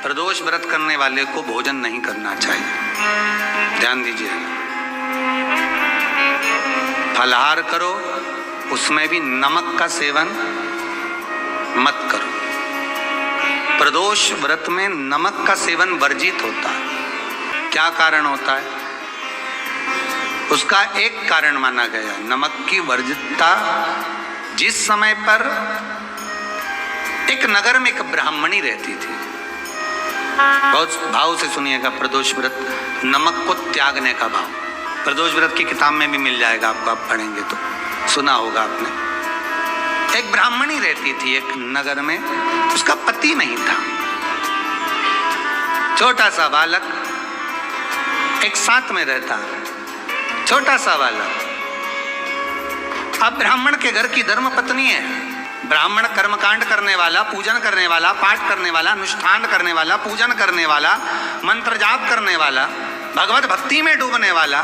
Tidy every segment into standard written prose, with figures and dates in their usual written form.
प्रदोष व्रत करने वाले को भोजन नहीं करना चाहिए, ध्यान दीजिए। फलाहार करो, उसमें भी नमक का सेवन मत करो। प्रदोष व्रत में नमक का सेवन वर्जित होता है। क्या कारण होता है? उसका एक कारण माना गया, नमक की वर्जितता। जिस समय पर एक नगर में एक ब्राह्मणी रहती थी, बहुत भाव से सुनिएगा, प्रदोष व्रत नमक को त्यागने का भाव। प्रदोष व्रत की किताब में भी मिल जाएगा आपको, आप पढ़ेंगे तो सुना होगा आपने। एक ब्राह्मणी रहती थी एक नगर में, उसका पति नहीं था, छोटा सा बालक एक साथ में रहता, छोटा सा बालक। अब ब्राह्मण के घर की धर्म पत्नी है, ब्राह्मण कर्मकांड करने वाला, पूजन करने वाला, पाठ करने वाला, अनुष्ठान करने वाला, पूजन करने वाला, मंत्र जाप करने वाला, भगवत भक्ति में डूबने वाला।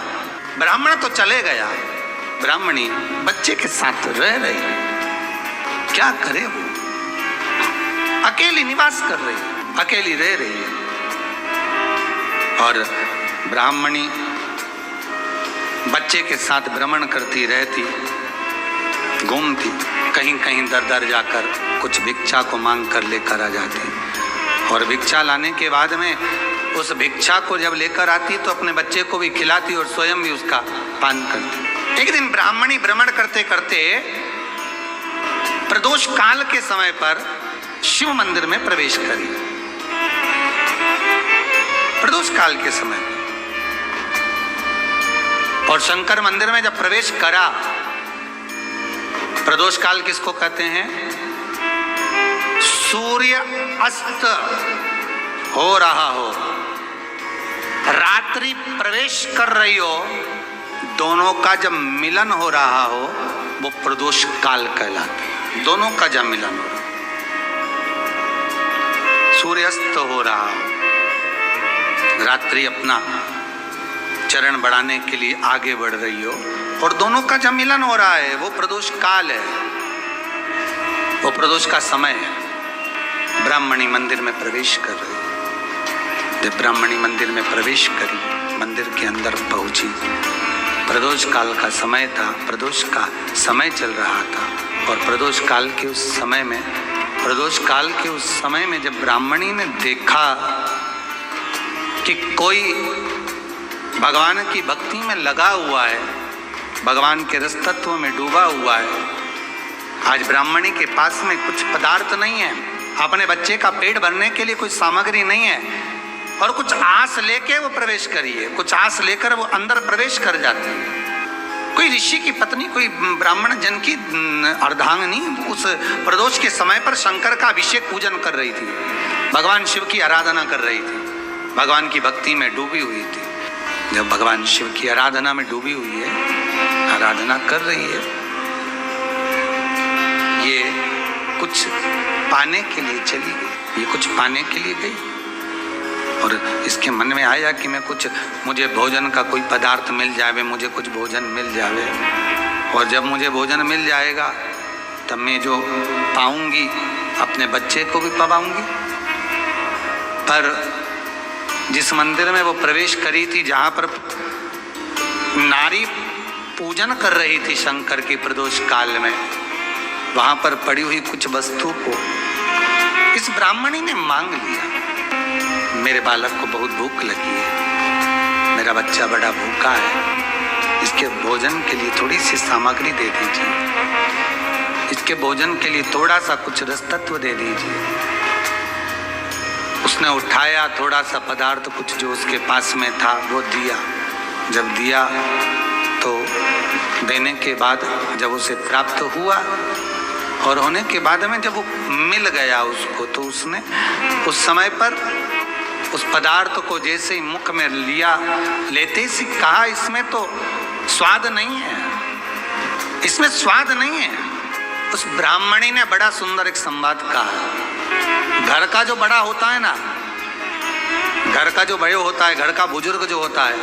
ब्राह्मण तो चले गया, ब्राह्मणी बच्चे के साथ रह रही। क्या करे वो? अकेली निवास कर रही, अकेली रह रही है। और ब्राह्मणी बच्चे के साथ भ्रमण करती रहती, घूमती, कहीं कहीं दर दर जाकर कुछ भिक्षा को मांग कर लेकर आ जाती। और भिक्षा लाने के बाद में उस भिक्षा को जब लेकर आती तो अपने बच्चे को भी खिलाती और स्वयं भी उसका पान करती। एक दिन ब्राह्मणी भ्रमण करते करते प्रदोष काल के समय पर शिव मंदिर में प्रवेश करी। प्रदोष काल के समय और शंकर मंदिर में जब प्रवेश करा, प्रदोष काल किसको कहते हैं? सूर्य अस्त हो रहा हो, रात्रि प्रवेश कर रही हो, दोनों का जब मिलन हो रहा हो वो प्रदोष काल कहलाता है। दोनों का जब मिलन हो रहा, सूर्यास्त हो रहा हो, रात्रि अपना चरण बढ़ाने के लिए आगे बढ़ रही हो और दोनों का जब मिलन हो रहा है, वो प्रदोष काल है, वो प्रदोष का समय है। ब्राह्मणी मंदिर में प्रवेश कर रही। जब ब्राह्मणी मंदिर में प्रवेश करी, मंदिर के अंदर पहुंची, प्रदोष काल का समय था, प्रदोष का समय चल रहा था। और प्रदोष काल के उस समय में, प्रदोष काल के उस समय में जब ब्राह्मणी ने देखा कि कोई भगवान की भक्ति में लगा हुआ है, भगवान के रस तत्व में डूबा हुआ है, आज ब्राह्मणी के पास में कुछ पदार्थ नहीं है, अपने बच्चे का पेट भरने के लिए कोई सामग्री नहीं है, और कुछ आस लेके वो प्रवेश करिए, कुछ आस लेकर वो अंदर प्रवेश कर जाती है। कोई ऋषि की पत्नी, कोई ब्राह्मण जन की अर्धांगिनी उस प्रदोष के समय पर शंकर का अभिषेक पूजन कर रही थी, भगवान शिव की आराधना कर रही थी, भगवान की भक्ति में डूबी हुई थी। जब भगवान शिव की आराधना में डूबी हुई है, आराधना कर रही है, ये कुछ पाने के लिए चली गई, ये कुछ पाने के लिए गई और इसके मन में आया कि मैं कुछ, मुझे भोजन का कोई पदार्थ मिल जावे, मुझे कुछ भोजन मिल जावे, और जब मुझे भोजन मिल जाएगा तब मैं जो पाऊंगी अपने बच्चे को भी पाऊंगी। पर जिस मंदिर में वो प्रवेश करी थी, जहाँ पर नारी पूजन कर रही थी शंकर की प्रदोष काल में, वहाँ पर पड़ी हुई कुछ वस्तु को इस ब्राह्मणी ने मांग लिया। मेरे बालक को बहुत भूख लगी है, मेरा बच्चा बड़ा भूखा है, इसके भोजन के लिए थोड़ी सी सामग्री दे दीजिए, इसके भोजन के लिए थोड़ा सा कुछ रस तत्व दे दीजिए। उसने उठाया थोड़ा सा पदार्थ, कुछ जो उसके पास में था वो दिया। जब दिया तो देने के बाद जब उसे प्राप्त हुआ और होने के बाद में जब वो मिल गया उसको, तो उसने उस समय पर उस पदार्थ को जैसे ही मुख में लिया, लेते ही कहा इसमें तो स्वाद नहीं है, इसमें स्वाद नहीं है। उस ब्राह्मणी ने बड़ा सुंदर एक संवाद कहा। घर का जो बड़ा होता है ना, घर का जो बड़े होता है, घर का बुजुर्ग जो होता है,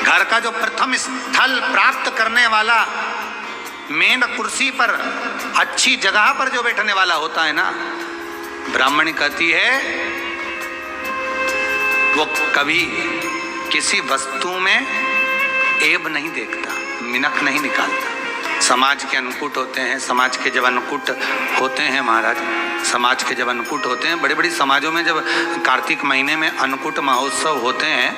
घर का जो प्रथम स्थल प्राप्त करने वाला, मेन कुर्सी पर अच्छी जगह पर जो बैठने वाला होता है ना, ब्राह्मणी कहती है वो कभी किसी वस्तु में ऐब नहीं देखता, मिनक नहीं निकालता। समाज के अन्नकूट होते हैं, समाज के जब अन्नकूट होते हैं महाराज, समाज के जब अन्नकूट होते हैं, बड़ी बड़ी समाजों में जब कार्तिक महीने में अन्नकूट महोत्सव होते हैं,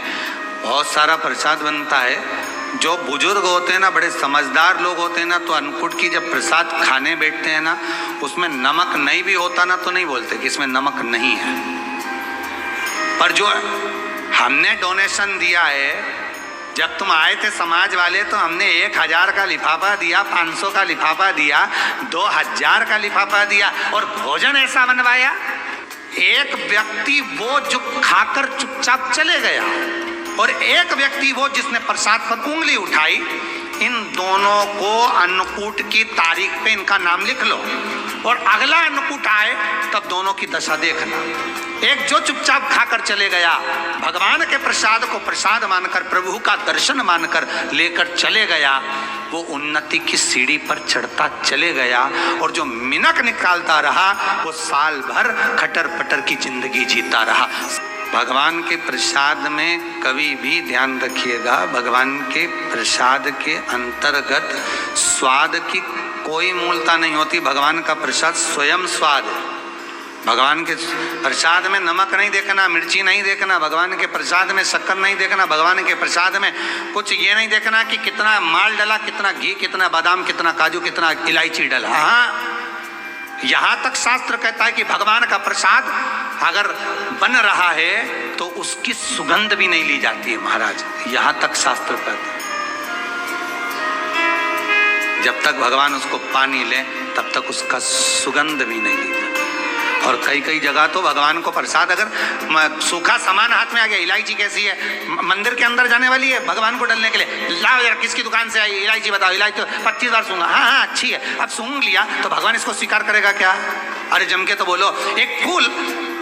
बहुत सारा प्रसाद बनता है। जो बुजुर्ग होते हैं ना, बड़े समझदार लोग होते हैं ना, तो अन्नकूट की जब प्रसाद खाने बैठते हैं ना, उसमें नमक नहीं भी होता ना तो नहीं बोलते कि इसमें नमक नहीं है। पर जो हमने डोनेशन दिया है, जब तुम आए थे समाज वाले तो हमने 1000 का लिफाफा दिया, 500 का लिफाफा दिया, 2000 का लिफाफा दिया और भोजन ऐसा बनवाया। एक व्यक्ति वो जो खाकर चुपचाप चले गया और एक व्यक्ति वो जिसने प्रसाद पर उंगली उठाई। इन दोनों को अन्नकूट की तारीख पे इनका नाम लिख लो और अगला अन्नकूट आए तब दोनों की दशा देखना। एक जो चुपचाप खाकर चले गया, भगवान के प्रसाद को प्रसाद मानकर, प्रभु का दर्शन मानकर लेकर चले गया, वो उन्नति की सीढ़ी पर चढ़ता चले गया। और जो मिनक निकालता रहा वो साल भर खटर पटर की जिंदगी जीता रहा। भगवान के प्रसाद में कभी भी ध्यान रखिएगा, भगवान के प्रसाद के अंतर्गत स्वाद की कोई मूलता नहीं होती। भगवान का प्रसाद स्वयं स्वाद है। भगवान के प्रसाद में नमक नहीं देखना, मिर्ची नहीं देखना, भगवान के प्रसाद में शक्कर नहीं देखना, भगवान के प्रसाद में कुछ ये नहीं देखना कि कितना माल डला, कितना घी, कितना बादाम, कितना काजू, कितना इलायची डला। हाँ, यहाँ तक शास्त्र कहता है कि भगवान का प्रसाद अगर बन रहा है तो उसकी सुगंध भी नहीं ली जाती है महाराज। यहाँ तक शास्त्र कहता है। जब तक भगवान उसको पानी ले तब तक उसका सुगंध भी नहीं ली जाती। और कई कई जगह तो भगवान को प्रसाद अगर सूखा सामान हाथ में आ गया, इलायची कैसी है, मंदिर के अंदर जाने वाली है भगवान को डालने के लिए, लाओ यार किसकी दुकान से आई इलायची बताओ, इलायची तो 25 बार सूंघा, हाँ हाँ अच्छी है, अब सूंघ लिया तो भगवान इसको स्वीकार करेगा क्या? अरे जम के तो बोलो। एक फूल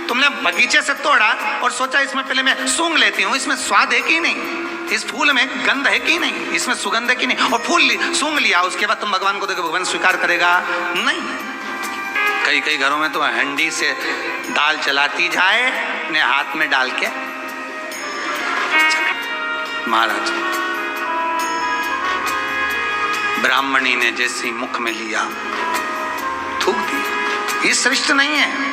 तुमने बगीचे से तोड़ा और सोचा इसमें पहले मैं सूंघ लेती हूँ, इसमें स्वाद है कि नहीं, इस फूल में गंध है कि नहीं, इसमें सुगंध है कि नहीं, और फूल सूंघ लिया, उसके बाद तुम भगवान को देखो, भगवान स्वीकार करेगा नहीं। कई कई घरों में तो हंडी से दाल चलाती जाए ने हाथ में डाल के। महाराज ब्राह्मणी ने जैसी मुख में लिया थूक दिया। ये श्रेष्ठ नहीं है।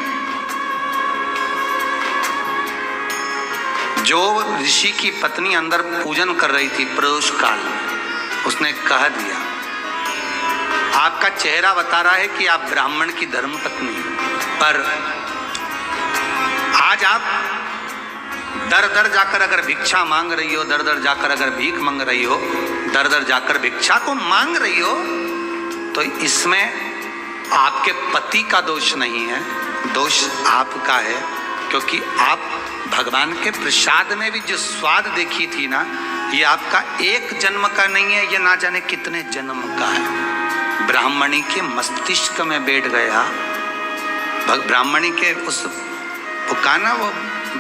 जो ऋषि की पत्नी अंदर पूजन कर रही थी प्रदोष काल में, उसने कह दिया, आपका चेहरा बता रहा है कि आप ब्राह्मण की धर्म पत्नी हैं, पर आज आप दर दर जाकर अगर भिक्षा मांग रही हो, दर दर जाकर अगर भीख मांग रही हो, दर दर जाकर भिक्षा को मांग रही हो, तो इसमें आपके पति का दोष नहीं है, दोष आपका है। क्योंकि आप भगवान के प्रसाद में भी जो स्वाद देखी थी ना, ये आपका एक जन्म का नहीं है, ये ना जाने कितने जन्म का है। ब्राह्मणी के मस्तिष्क में बैठ गया, ब्राह्मणी के उस पुकाना वो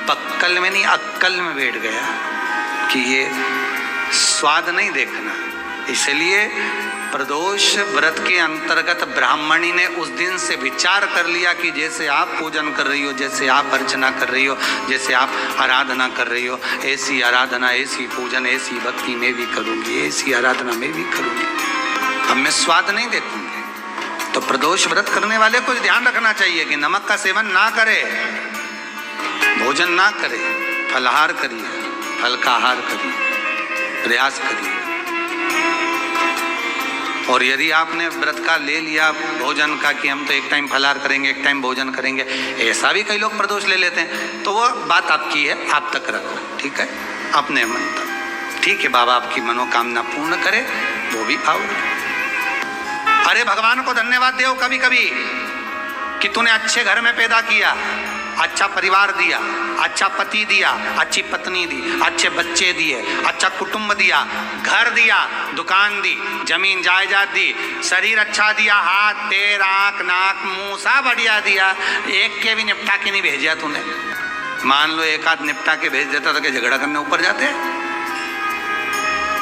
बक्कल में नहीं अक्कल में बैठ गया कि ये स्वाद नहीं देखना। इसलिए प्रदोष व्रत के अंतर्गत ब्राह्मणी ने उस दिन से विचार कर लिया कि जैसे आप पूजन कर रही हो, जैसे आप अर्चना कर रही हो, जैसे आप आराधना कर रही हो, ऐसी आराधना, ऐसी पूजन, ऐसी भक्ति मैं भी करूँगी, ऐसी आराधना मैं भी करूँगी। अब मैं स्वाद नहीं देखूंगी। तो प्रदोष व्रत करने वाले को ध्यान रखना चाहिए कि नमक का सेवन ना करे, भोजन ना करे, फलाहार करिए, फल का आहार करिए, प्रयास करिए। और यदि आपने व्रत का ले लिया भोजन का कि हम तो एक टाइम फलाहार करेंगे, एक टाइम भोजन करेंगे, ऐसा भी कई लोग प्रदोष ले लेते हैं, तो वो बात आपकी है, आप तक रखो, ठीक है, अपने मन तक, ठीक है। बाबा आपकी मनोकामना पूर्ण करे, वो भी भाव। अरे भगवान को धन्यवाद दो कभी कभी कि तूने अच्छे घर में पैदा किया, अच्छा परिवार दिया, अच्छा पति दिया, अच्छी पत्नी दी, अच्छे बच्चे दिए, अच्छा कुटुंब दिया, घर दिया, दुकान दी, जमीन जायदाद दी, शरीर अच्छा दिया, हाथ पैर आँख नाक मुंह सब बढ़िया दिया, एक के भी निपटा के नहीं भेजा तूने। मान लो एक आध निपटा के भेज देता तो क्या झगड़ा करने ऊपर जाते?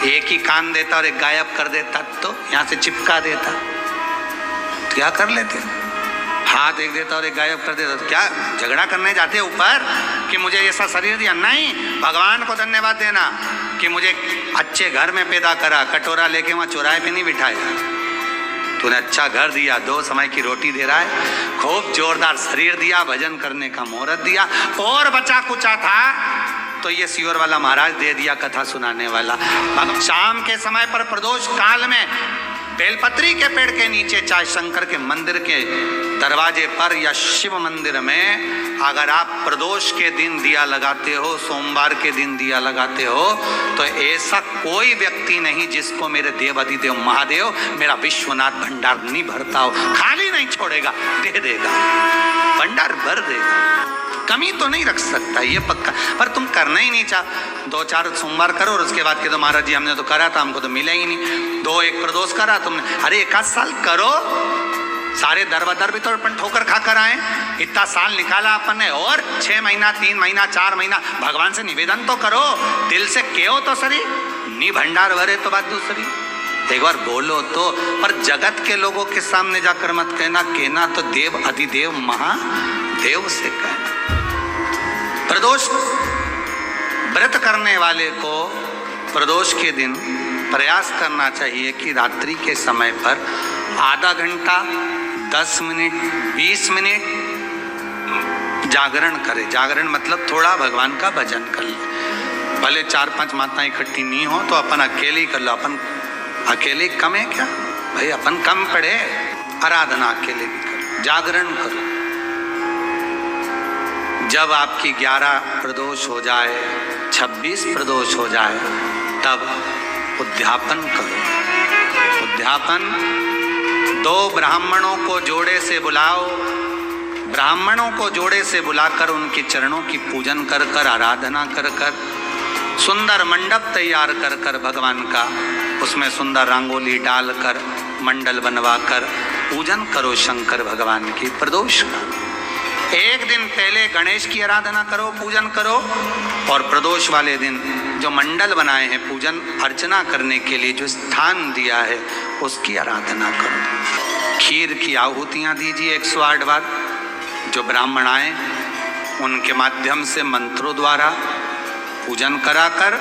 एक ही कान देता और एक गायब कर देता तो यहाँ से चिपका देता, क्या कर लेते? हाथ एक देता और एक गायब कर देता। क्या झगड़ा करने जाते ऊपर कि मुझे ऐसा शरीर दिया? नहीं, भगवान को धन्यवाद देना कि मुझे अच्छे घर में पैदा करा, कटोरा लेके वहाँ चौराहे पे नहीं बिठाया। तूने अच्छा घर दिया, 2 समय की रोटी दे रहा है, खूब जोरदार शरीर दिया, भजन करने का मुहूर्त दिया, और बचा कुचा था तो ये सियोर वाला महाराज दे दिया, कथा सुनाने वाला। शाम के समय पर प्रदोष काल में बेलपत्री के पेड़ के नीचे, चाहे शंकर के मंदिर के दरवाजे पर या शिव मंदिर में, अगर आप प्रदोष के दिन दिया लगाते हो, सोमवार के दिन दिया लगाते हो, तो ऐसा कोई व्यक्ति नहीं जिसको मेरे देव अधिदेव महादेव मेरा विश्वनाथ भंडार नहीं भरता हो, खाली नहीं छोड़ेगा, दे देगा, भंडार भर देगा, कमी तो नहीं रख सकता, ये पक्का। पर तुम करना ही नहीं चाह, 2-4 सोमवार करो और उसके बाद के तो महाराज जी हमने तो करा था, हमको तो मिला ही नहीं। 2-1 प्रदोष करा तुमने, अरे 1 साल करो, सारे दरबदर भी तो अपन ठोकर खा कर आए, इतना साल निकाला अपन ने, और 6 महीना 3 महीना 4 महीना भगवान से निवेदन तो करो, दिल से कहो तो सरी, नी भंडार भरे तो बात दूसरी, एक बार बोलो तो। पर जगत के लोगों के सामने जाकर मत कहना, कहना तो देव अधिदेव महादेव से कहना। प्रदोष व्रत करने वाले को प्रदोष के दिन प्रयास करना चाहिए कि रात्रि के समय पर आधा घंटा, 10 मिनट, 20 मिनट जागरण करे। जागरण मतलब थोड़ा भगवान का भजन कर ले, भले 4-5 माताएं इकट्ठी नहीं हो तो अपन अकेले ही कर लो। अपन अकेले कम है क्या भाई? अपन कम पड़े, आराधना अकेले भी करो, जागरण करो। जब आपकी 11 प्रदोष हो जाए, 26 प्रदोष हो जाए, तब उद्यापन करो। उद्यापन 2 ब्राह्मणों को जोड़े से बुलाओ, ब्राह्मणों को जोड़े से बुलाकर उनके चरणों की पूजन कर कर, आराधना कर कर, सुंदर मंडप तैयार कर कर भगवान का, उसमें सुंदर रंगोली डालकर, मंडल बनवाकर पूजन करो शंकर भगवान की प्रदोष का। एक दिन पहले गणेश की आराधना करो, पूजन करो, और प्रदोष वाले दिन जो मंडल बनाए हैं पूजन अर्चना करने के लिए, जो स्थान दिया है उसकी आराधना करो। खीर की आहुतियाँ दीजिए 108 बार, जो ब्राह्मण आए उनके माध्यम से मंत्रों द्वारा पूजन कराकर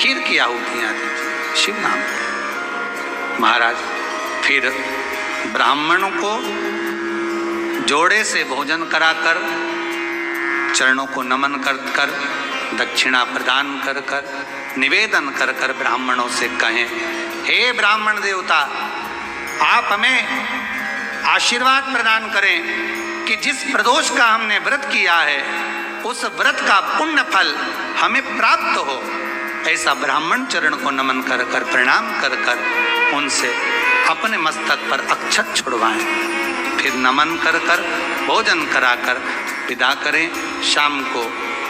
खीर की आहुतियाँ दीजिए शिव नाम पे। महाराज फिर ब्राह्मणों को जोड़े से भोजन कराकर, चरणों को नमन कर कर, दक्षिणा प्रदान कर कर, निवेदन कर कर ब्राह्मणों से कहें, हे ब्राह्मण देवता, आप हमें आशीर्वाद प्रदान करें कि जिस प्रदोष का हमने व्रत किया है उस व्रत का पुण्य फल हमें प्राप्त हो। ऐसा ब्राह्मण चरण को नमन कर कर, प्रणाम कर कर उनसे अपने मस्तक पर अक्षत छुड़वाएं, फिर नमन कर कर, भोजन कराकर विदा करें। शाम को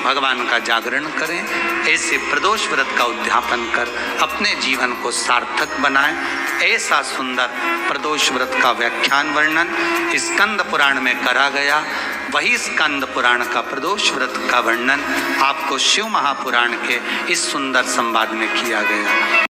भगवान का जागरण करें। ऐसे प्रदोष व्रत का उद्यापन कर अपने जीवन को सार्थक बनाएं। ऐसा सुंदर प्रदोष व्रत का व्याख्यान वर्णन स्कंद पुराण में करा गया। वही स्कंद पुराण का प्रदोष व्रत का वर्णन आपको शिव महापुराण के इस सुंदर संवाद में किया गया।